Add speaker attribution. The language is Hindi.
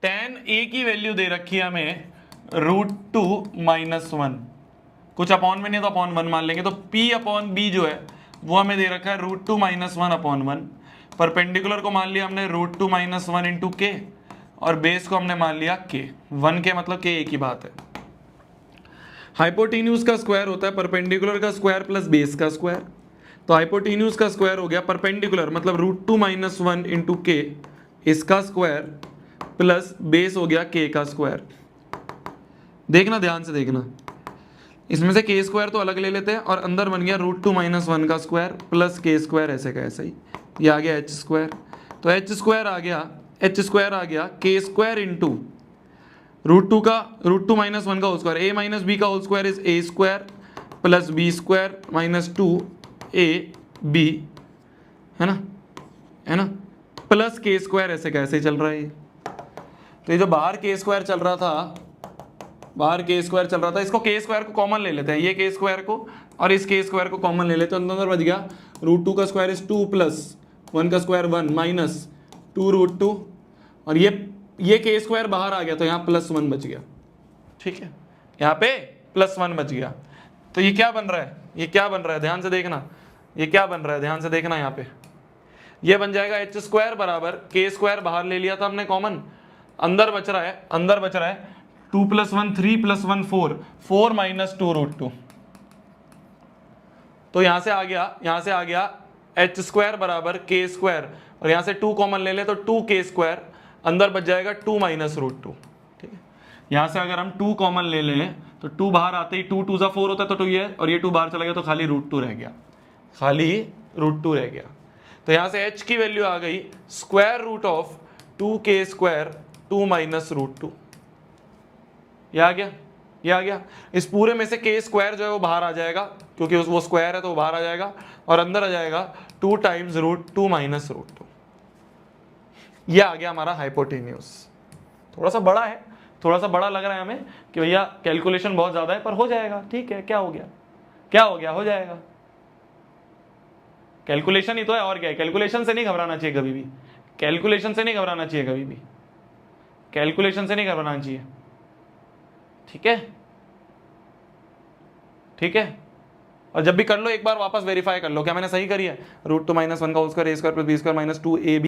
Speaker 1: tan a की वैल्यू दे रखी है हमें √2 - 1, कुछ अपॉन में नहीं तो अपॉन 1 मान लेंगे, तो p अपॉन b जो है वो हमें दे रखा है √2 - 1/1। परपेंडिकुलर को मान लिया हमने √2 - 1 इंटू के, और बेस को हमने मान लिया k। 1 के मतलब k एक ही बात है। हाइपोटेन्यूज का स्क्वायर होता है परपेंडिकुलर का स्क्वायर प्लस बेस का स्क्वायर। तो हाइपोटेन्यूज का स्क्वायर हो गया परपेंडिकुलर मतलब √2 - 1 इंटू के, इसका स्क्वायर प्लस बेस हो गया k का स्क्वायर। देखना ध्यान से देखना, इसमें से के स्क्वायर तो अलग ले लेते हैं और अंदर बन गया √2 - 1 का स्क्वायर प्लस के स्क्वायर, ऐसे का ऐसा ही। ये आ गया एच स्क्वायर, तो एच स्क्वायर आ गया के स्क्वायर इंटू √2 - 1 का whole square, a minus B का whole square is a square plus B square minus 2ab, है ना प्लस के स्क्वायर, ऐसे कैसे चल रहा है ये। तो ये जो बाहर के स्क्वायर चल रहा था, इसको के स्क्वायर को कॉमन ले लेते हैं, ये के स्क्वायर को और इस के स्क्वायर को कॉमन ले लेते हैं, अंदर बच गया √2 का स्क्वायर इज 2 प्लस 1 का स्क्वायर 1 माइनस 2√2, और ये के स्क्वायर बाहर आ गया तो यहाँ +1 बच गया। ठीक है, यहाँ पे +1 बच गया। तो ये क्या बन रहा है, ध्यान से देखना, यहाँ पे ये बन जाएगा एच स्क्वायर बराबर के स्क्वायर, बाहर ले लिया था हमने कॉमन, अंदर बच रहा है 2 + 1 3 + 1 4, 4 माइनस 2√2। तो यहां से आ गया एच स्क्वायर बराबर के स्क्वायर, और यहां से 2 कॉमन ले ले तो 2k स्क्वायर, अंदर बच जाएगा 2 माइनस √2। ठीक है, यहां से अगर हम 2 कॉमन ले लें तो 2 बाहर आते ही 2 2 = 4 होता है, तो 2 ये, और ये 2 बाहर चला गया तो खाली √2 रह गया, तो यहां से h की वैल्यू आ गई square root of 2k square 2 minus √2। ये आ गया। इस पूरे में से के स्क्वायर जो है वो बाहर आ जाएगा, क्योंकि वो स्क्वायर है तो वो बाहर आ जाएगा, और अंदर आ जाएगा 2 टाइम्स √2 माइनस √2। ये आ गया हमारा हाइपोटेन्यूज। थोड़ा सा बड़ा लग रहा है हमें कि भैया कैलकुलेशन बहुत ज्यादा है, पर हो जाएगा। ठीक है, क्या हो गया, हो जाएगा। कैलकुलेशन ही तो है, और क्या है। कैलकुलेशन से नहीं घबराना चाहिए कभी भी, कैलकुलेशन से नहीं घबराना चाहिए। ठीक है, और जब भी कर लो एक बार वापस वेरीफाई कर लो क्या मैंने सही करी है। √2 - 1 का whole square a square plus b square minus 2ab